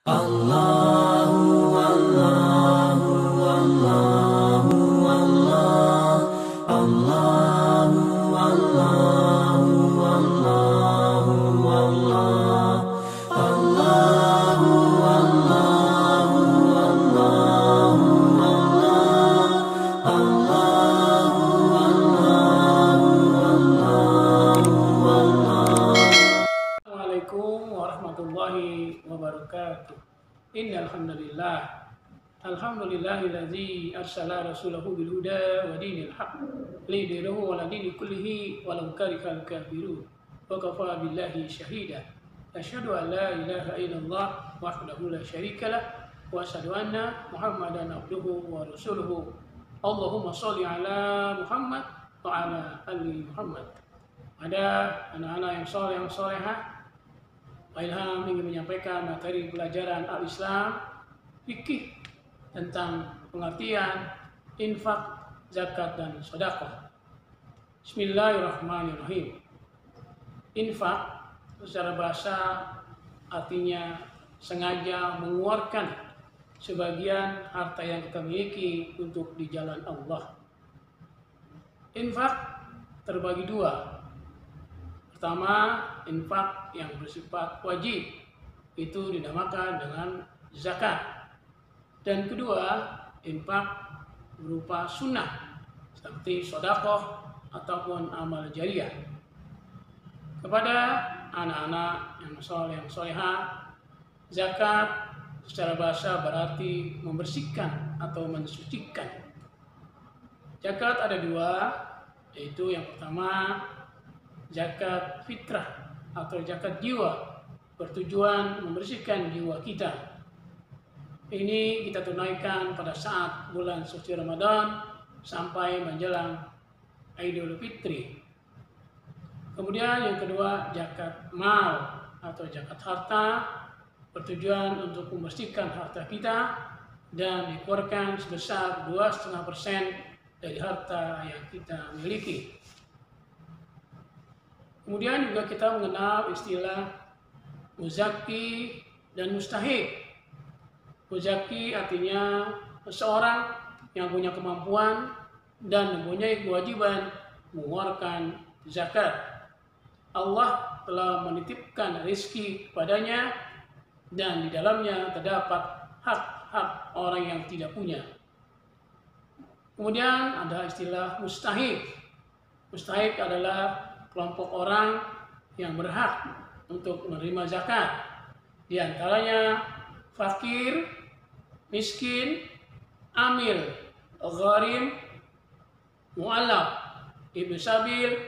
Allahu Allahu Allahu Allah Allahu Allahu Allahu Allah Allahu Allahu Allahu Allah Allahu Allahu Allah. Assalamualaikum warahmatullahi wabarakatuh. Innal hamdalillah alhamdulillahilladzi arsala rasulahu bil huda wa dinil haq lidhirahu ala dini kullihi walau karihal kafirun. Wa kafa billahi syahida. Asyhadu an la ilaha illallah wahdahu la syarikalah wa asyhadu anna Muhammadan abduhu wa rasuluhu. Allahumma sholli ala Muhammad wa ala ali Muhammad. Ada anak-anak yang soleh yang solehah, Pak Ilham ingin menyampaikan materi pelajaran Al-Islam, fikih tentang pengertian infak, zakat, dan sedekah. Bismillahirrahmanirrahim. Infak secara bahasa artinya sengaja mengeluarkan sebagian harta yang kita miliki untuk di jalan Allah. Infak terbagi dua. Pertama, infak yang bersifat wajib, itu dinamakan dengan zakat. Dan kedua, infak berupa sunnah, seperti sedekah ataupun amal jariah. Kepada anak-anak yang soleh yang solehah, zakat secara bahasa berarti membersihkan atau mensucikan. Zakat ada dua, yaitu yang pertama zakat fitrah atau zakat jiwa, bertujuan membersihkan jiwa kita. Ini kita tunaikan pada saat bulan suci Ramadan sampai menjelang Idul Fitri. Kemudian yang kedua zakat mal atau zakat harta, bertujuan untuk membersihkan harta kita dan dikeluarkan sebesar 2,5% dari harta yang kita miliki. Kemudian juga kita mengenal istilah muzaki dan mustahik. Muzaki artinya seseorang yang punya kemampuan dan mempunyai kewajiban mengeluarkan zakat. Allah telah menitipkan rezeki kepadanya dan di dalamnya terdapat hak-hak orang yang tidak punya. Kemudian ada istilah mustahik. Mustahik adalah kelompok orang yang berhak untuk menerima zakat. Di antaranya fakir, miskin, amil, gharim, mu'allaf, ibnu sabil,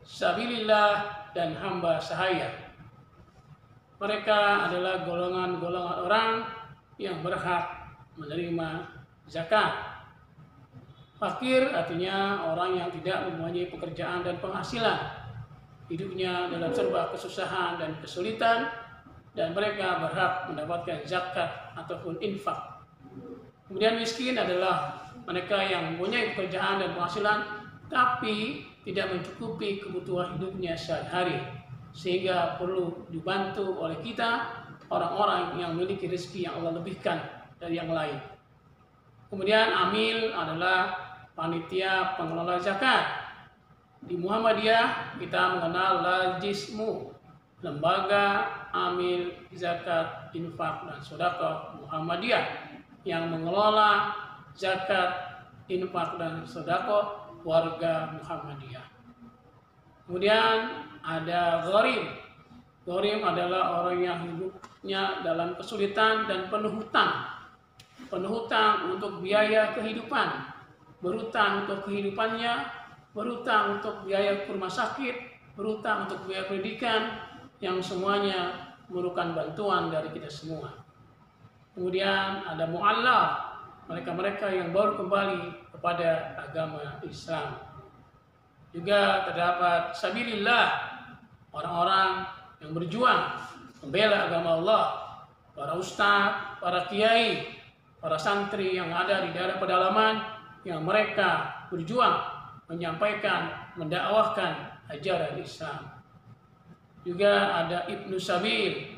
sabilillah, dan hamba sahaya. Mereka adalah golongan-golongan orang yang berhak menerima zakat. Fakir artinya orang yang tidak mempunyai pekerjaan dan penghasilan. Hidupnya dalam serba kesusahan dan kesulitan, dan mereka berhak mendapatkan zakat ataupun infak. Kemudian miskin adalah mereka yang mempunyai pekerjaan dan penghasilan tapi tidak mencukupi kebutuhan hidupnya sehari-hari, sehingga perlu dibantu oleh kita, orang-orang yang memiliki rezeki yang Allah lebihkan dari yang lain. Kemudian amil adalah panitia pengelola zakat. Di Muhammadiyah kita mengenal Lajismu, lembaga amil zakat, infak, dan sedekah Muhammadiyah yang mengelola zakat, infak, dan sedekah warga Muhammadiyah. Kemudian ada gharim. Gharim adalah orang yang hidupnya dalam kesulitan dan penuh hutang. Penuh hutang untuk biaya kehidupan, berhutang untuk kehidupannya, berhutang untuk biaya rumah sakit, berhutang untuk biaya pendidikan, yang semuanya memerlukan bantuan dari kita semua. Kemudian ada mu'allaf, mereka-mereka yang baru kembali kepada agama Islam. Juga terdapat sabilillah, orang-orang yang berjuang membela agama Allah, para ustaz, para kiai, para santri yang ada di daerah pedalaman, yang mereka berjuang menyampaikan, mendakwahkan ajaran Islam. Juga ada ibnu sabil,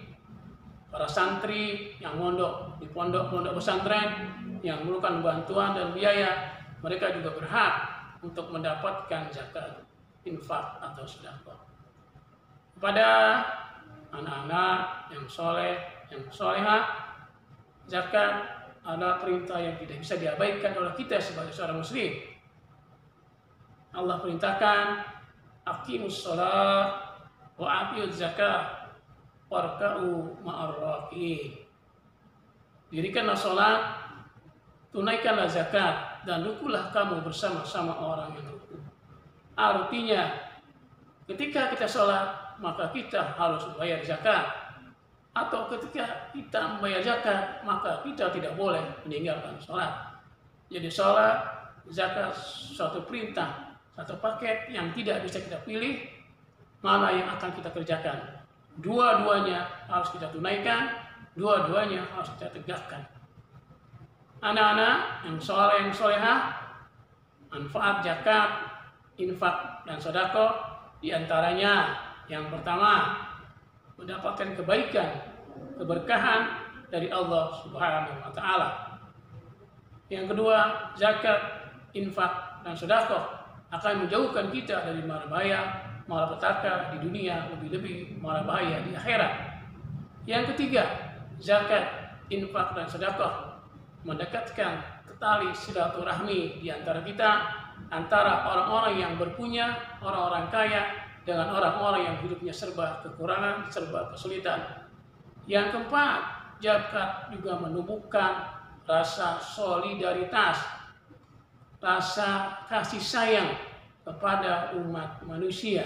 para santri yang mondok di pondok-pondok pesantren yang memerlukan bantuan dan biaya, mereka juga berhak untuk mendapatkan zakat, infak atau sedekah. Kepada anak-anak yang soleh, yang solehah, zakat adalah perintah yang tidak bisa diabaikan oleh kita sebagai seorang muslim. Allah perintahkan, aqimus shalah wa atiyuz zakah warka'u ma'ar raki'in. Dirikanlah sholat, tunaikanlah zakat, dan rukulah kamu bersama-sama orang yang ruku. Artinya, ketika kita sholat, maka kita harus membayar zakat. Atau ketika kita membayar zakat, maka kita tidak boleh meninggalkan sholat. Jadi sholat, zakat, suatu perintah, satu paket yang tidak bisa kita pilih mana yang akan kita kerjakan. Dua-duanya harus kita tunaikan, dua-duanya harus kita tegakkan. Anak-anak yang soleh, yang solehah, manfaat zakat, infak, dan sedekah diantaranya yang pertama, mendapatkan kebaikan, keberkahan dari Allah Subhanahu wa Ta'ala. Yang kedua, zakat, infak, dan sedekah akan menjauhkan kita dari mara bahaya, malapetaka di dunia, lebih-lebih mara bahaya di akhirat. Yang ketiga, zakat, infak, dan sedekah mendekatkan tali silaturahmi di antara kita, antara orang-orang yang berpunya, orang-orang kaya, dengan orang-orang yang hidupnya serba kekurangan, serba kesulitan. Yang keempat, zakat juga menumbuhkan rasa solidaritas, rasa kasih sayang kepada umat manusia.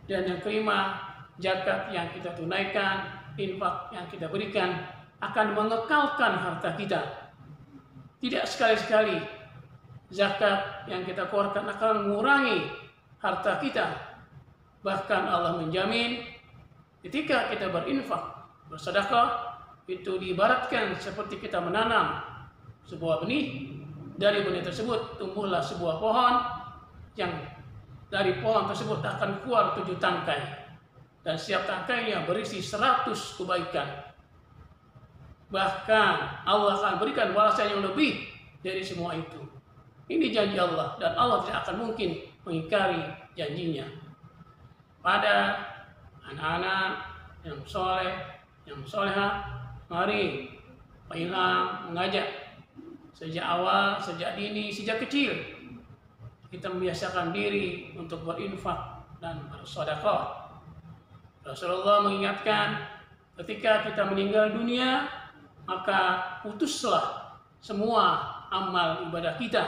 Dan yang kelima, zakat yang kita tunaikan, infak yang kita berikan akan mengekalkan harta kita. Tidak sekali-sekali zakat yang kita keluarkan akan mengurangi harta kita. Bahkan Allah menjamin ketika kita berinfak, bersedekah, itu diibaratkan seperti kita menanam sebuah benih. Dari benih tersebut tumbuhlah sebuah pohon yang dari pohon tersebut akan keluar 7 tangkai. Dan setiap tangkainya berisi 100 kebaikan. Bahkan Allah akan berikan balasan yang lebih dari semua itu. Ini janji Allah dan Allah tidak akan mungkin mengingkari janjinya. Pada anak-anak yang soleh, yang solehah, mari marilah mengajak sejak awal, sejak dini, sejak kecil. Kita membiasakan diri untuk berinfak dan bersedekah. Rasulullah mengingatkan, ketika kita meninggal dunia, maka putuslah semua amal ibadah kita,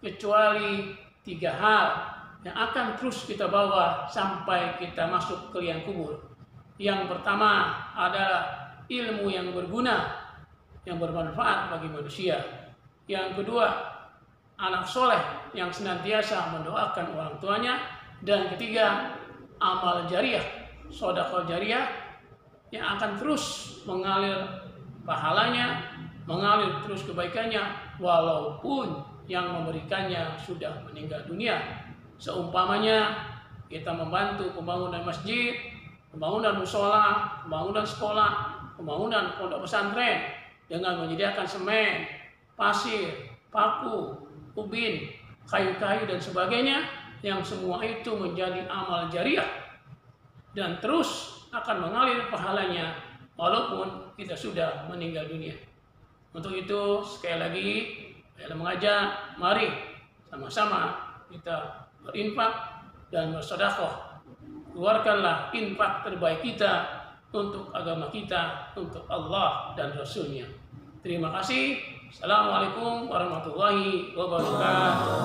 kecuali 3 hal yang akan terus kita bawa sampai kita masuk ke liang kubur. Yang pertama adalah ilmu yang berguna, yang bermanfaat bagi manusia. Yang kedua, anak soleh yang senantiasa mendoakan orang tuanya. Dan ketiga, amal jariah, sedekah jariah yang akan terus mengalir pahalanya, mengalir terus kebaikannya, walaupun yang memberikannya sudah meninggal dunia. Seumpamanya kita membantu pembangunan masjid, pembangunan musola, pembangunan sekolah, pembangunan pondok pesantren dengan menyediakan semen, pasir, paku, ubin, kayu-kayu dan sebagainya, yang semua itu menjadi amal jariah dan terus akan mengalir pahalanya walaupun kita sudah meninggal dunia. Untuk itu sekali lagi saya mengajak, mari sama-sama kita berinfak dan bersedekah. Keluarkanlah infak terbaik kita untuk agama kita, untuk Allah dan Rasul-Nya. Terima kasih. Assalamualaikum warahmatullahi wabarakatuh.